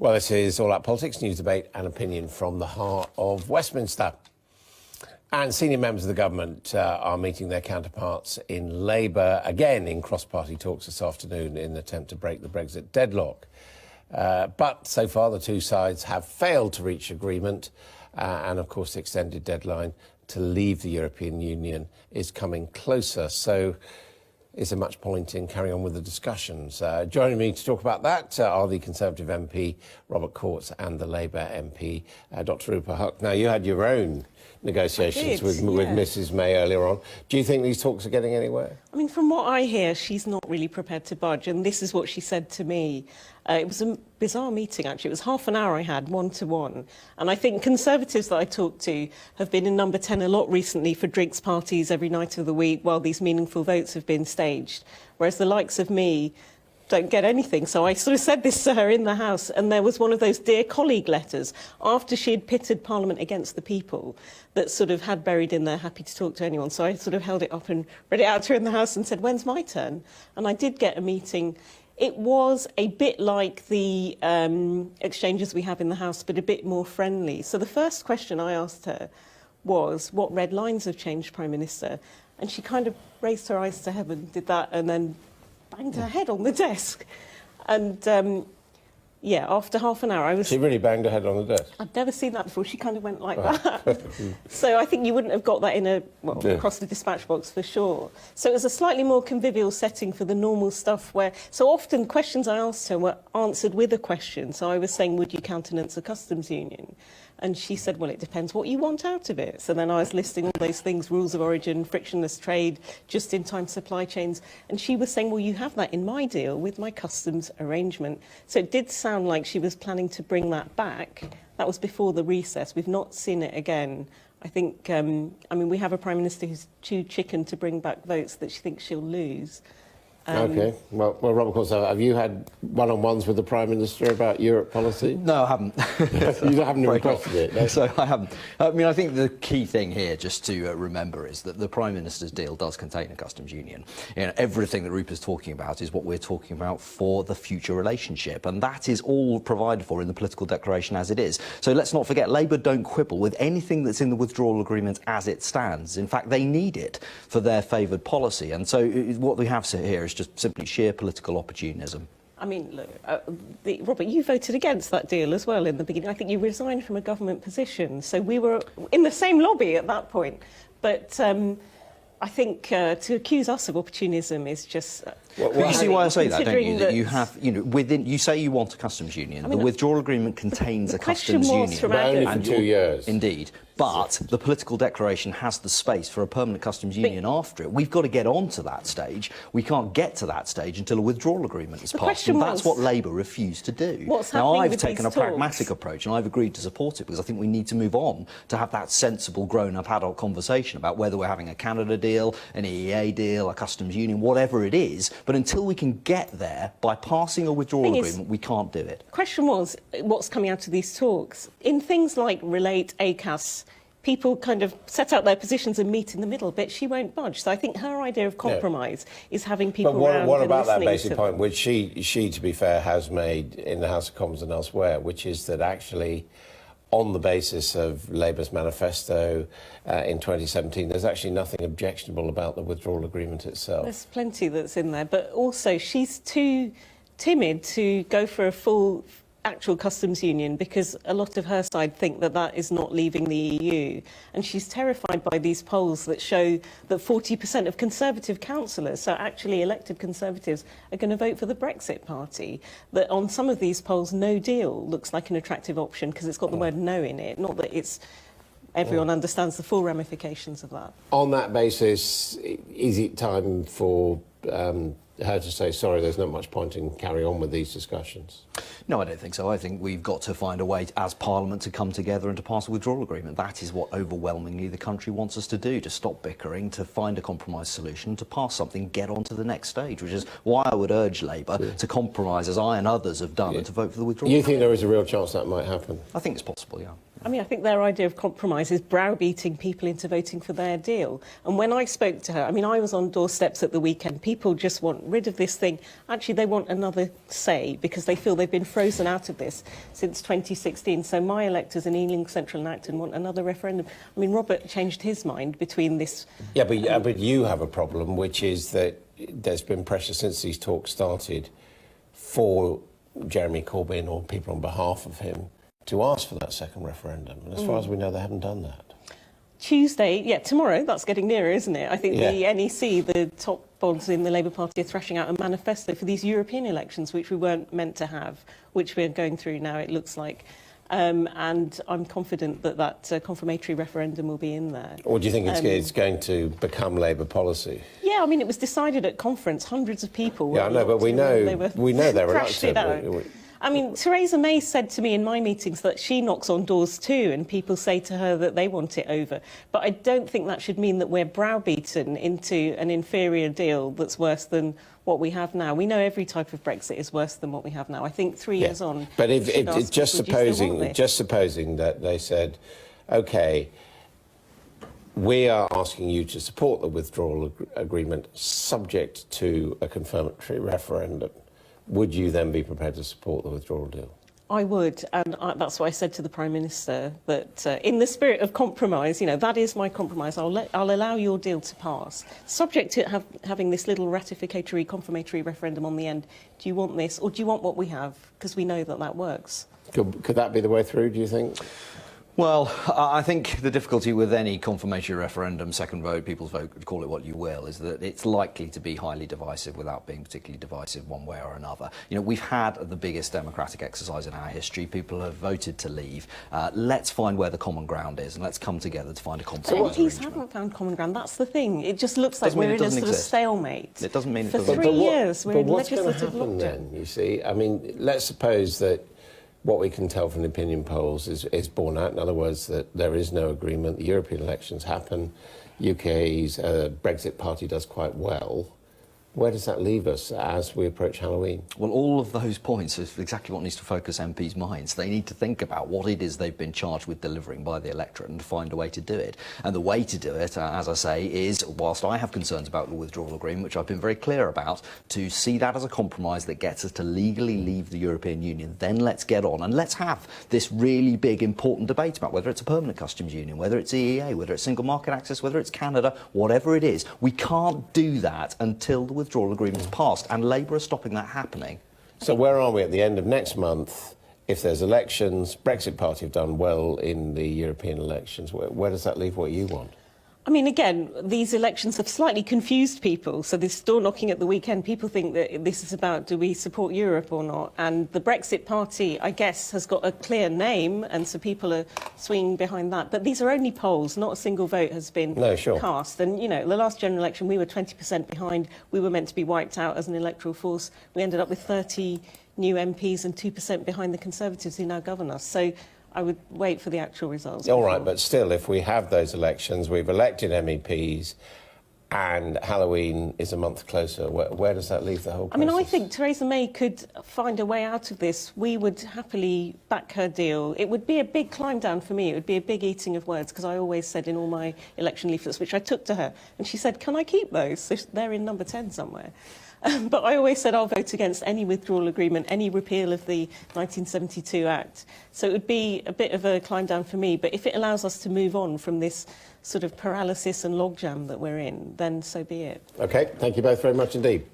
Well, this is All Out Politics, news, debate and opinion from the heart of Westminster. And senior members of the government are meeting their counterparts in Labour again in cross-party talks this afternoon in an attempt to break the Brexit deadlock. But so far the two sides have failed to reach agreement and of course the extended deadline to leave the European Union is coming closer. So is there much point in carrying on with the discussions? Joining me to talk about that are the Conservative MP, Robert Courts, and the Labour MP, Dr Rupa Huck. Now, you had your own negotiations with Mrs May earlier on. Do you think these talks are getting anywhere? I mean, from what I hear, she's not really prepared to budge, and this is what she said to me. It was a bizarre meeting, actually. It was half an hour I had, one-to-one. And I think Conservatives that I talked to have been in number 10 a lot recently for drinks parties every night of the week while these meaningful votes have been staged, whereas the likes of me don't get anything. So I sort of said this to her in the House, and there was one of those dear colleague letters after she had pitted Parliament against the people that sort of had buried in there, happy to talk to anyone. So I sort of held it up and read it out to her in the House and said, when's my turn? And I did get a meeting. It was a bit like the exchanges we have in the House, but a bit more friendly. So the first question I asked her was, what red lines have changed, Prime Minister? And she kind of raised her eyes to heaven, did that, and then banged her head on the desk. And, yeah, after half an hour, I was... She really banged her head on the desk? I'd never seen that before. She kind of went like that. So I think you wouldn't have got that in a, well, across the dispatch box for sure. So it was a slightly more convivial setting for the normal stuff where... So often questions I asked her were answered with a question. So I was saying, would you countenance a customs union? And she said, well, it depends what you want out of it. So then I was listing all those things, rules of origin, frictionless trade, just-in-time supply chains. And she was saying, well, you have that in my deal with my customs arrangement. So it did sound like she was planning to bring that back. That was before the recess. We've not seen it again. I think, I mean, we have a Prime Minister who's too chicken to bring back votes that she thinks she'll lose. OK. Well, Robert Courts, have you had one-on-ones with the Prime Minister about Europe policy? No, I haven't. You haven't requested it, no? So I haven't. I mean, I think the key thing here, just to remember, is that the Prime Minister's deal does contain a customs union. You know, everything that Rupa's talking about is what we're talking about for the future relationship, and that is all provided for in the political declaration as it is. So let's not forget, Labour don't quibble with anything that's in the withdrawal agreement as it stands. In fact, they need it for their favoured policy, and so what we have here is just simply sheer political opportunism. I mean, look, Robert, you voted against that deal as well in the beginning. I think you resigned from a government position, so we were in the same lobby at that point. But I think to accuse us of opportunism is just... You see why I say that, don't you? That you have, you know, within, you say you want a customs union. I mean, the withdrawal agreement contains a customs union. But only for 2 years. Indeed. But the political declaration has the space for a permanent customs union after it. We've got to get on to that stage. We can't get to that stage until a withdrawal agreement is passed. And that's what Labour refused to do. Now, I've taken a pragmatic approach and I've agreed to support it because I think we need to move on to have that sensible, grown-up adult conversation about whether we're having a Canada deal, an EEA deal, a customs union, whatever it is. But until we can get there by passing a withdrawal agreement, we can't do it. The question was, what's coming out of these talks? In things like Relate, ACAS, people kind of set out their positions and meet in the middle, but she won't budge. So I think her idea of compromise is having people around. But what about that basic point, which she, to be fair, has made in the House of Commons and elsewhere, which is that actually, on the basis of Labour's manifesto in 2017, there's actually nothing objectionable about the withdrawal agreement itself. There's plenty that's in there, but also she's too timid to go for a full actual customs union because a lot of her side think that that is not leaving the EU. And she's terrified by these polls that show that 40% of Conservative councillors, so actually elected Conservatives, are going to vote for the Brexit Party. That on some of these polls, no deal looks like an attractive option because it's got the word no in it, not that it's... Everyone understands the full ramifications of that. On that basis, is it time for her to say, sorry, there's not much point in carrying on with these discussions? No, I don't think so. I think we've got to find a way as Parliament to come together and to pass a withdrawal agreement. That is what overwhelmingly the country wants us to do, to stop bickering, to find a compromise solution, to pass something, get on to the next stage, which is why I would urge Labour to compromise, as I and others have done, and to vote for the withdrawal. You think there is a real chance that might happen? I think it's possible, yeah. I mean, I think their idea of compromise is browbeating people into voting for their deal. And when I spoke to her, I mean, I was on doorsteps at the weekend. People just want rid of this thing. Actually, they want another say because they feel they've been frozen out of this since 2016. So my electors in Ealing Central and Acton want another referendum. I mean, Robert changed his mind between this... Yeah, but you have a problem, which is that there's been pressure since these talks started for Jeremy Corbyn or people on behalf of him to ask for that second referendum. And as far as we know, they haven't done that. Tuesday, yeah, tomorrow, that's getting nearer, isn't it? I think the NEC, the top bods in the Labour Party, are thrashing out a manifesto for these European elections, which we weren't meant to have, which we're going through now, it looks like. And I'm confident that that confirmatory referendum will be in there. Or do you think it's going to become Labour policy? Yeah, I mean, it was decided at conference. Hundreds of people were... Yeah, I know, but we know they're reluctant. I mean, Theresa May said to me in my meetings that she knocks on doors too, and people say to her that they want it over. But I don't think that should mean that we're browbeaten into an inferior deal that's worse than what we have now. We know every type of Brexit is worse than what we have now. I think 3 years on... But just supposing that they said, OK, we are asking you to support the withdrawal agreement subject to a confirmatory referendum, would you then be prepared to support the withdrawal deal? I would, and that's what I said to the Prime Minister, that in the spirit of compromise, you know, that is my compromise. I'll allow your deal to pass, subject to having this little ratificatory, confirmatory referendum on the end. Do you want this, or do you want what we have? Because we know that that works. Could that be the way through, do you think? Well, I think the difficulty with any confirmatory referendum, second vote, people's vote, call it what you will, is that it's likely to be highly divisive without being particularly divisive one way or another. You know, we've had the biggest democratic exercise in our history. People have voted to leave. Let's find where the common ground is and let's come together to find a compromise. So MPs haven't found common ground. That's the thing. It just looks like we're in a sort of stalemate. It doesn't mean it doesn't exist. For 3 years, we're in legislative lockdown. Then, you see? I mean, let's suppose that what we can tell from the opinion polls is borne out. In other words, that there is no agreement. The European elections happen. UK's Brexit party does quite well. Where does that leave us as we approach Halloween? Well, all of those points is exactly what needs to focus MPs' minds. They need to think about what it is they've been charged with delivering by the electorate and find a way to do it. And the way to do it, as I say, is, whilst I have concerns about the withdrawal agreement, which I've been very clear about, to see that as a compromise that gets us to legally leave the European Union. Then let's get on and let's have this really big, important debate about whether it's a permanent customs union, whether it's EEA, whether it's single market access, whether it's Canada, whatever it is. We can't do that until the withdrawal agreement's passed, and Labour are stopping that happening. So where are we at the end of next month? If there's elections, Brexit Party have done well in the European elections. Where does that leave what you want? I mean, again, these elections have slightly confused people. So this door knocking at the weekend, people think that this is about, do we support Europe or not? And the Brexit Party, I guess, has got a clear name, and so people are swinging behind that. But these are only polls, not a single vote has been cast. And, you know, the last general election, we were 20% behind. We were meant to be wiped out as an electoral force. We ended up with 30 new MPs and 2% behind the Conservatives who now govern us. So I would wait for the actual results. All right, but still, if we have those elections, we've elected MEPs, and Halloween is a month closer, where does that leave the whole process? I mean, I think Theresa May could find a way out of this. We would happily back her deal. It would be a big climb down for me. It would be a big eating of words, because I always said in all my election leaflets, which I took to her, and she said, can I keep those? So they're in number 10 somewhere. But I always said I'll vote against any withdrawal agreement, any repeal of the 1972 Act. So it would be a bit of a climb down for me. But if it allows us to move on from this sort of paralysis and logjam that we're in, then so be it. OK, thank you both very much indeed.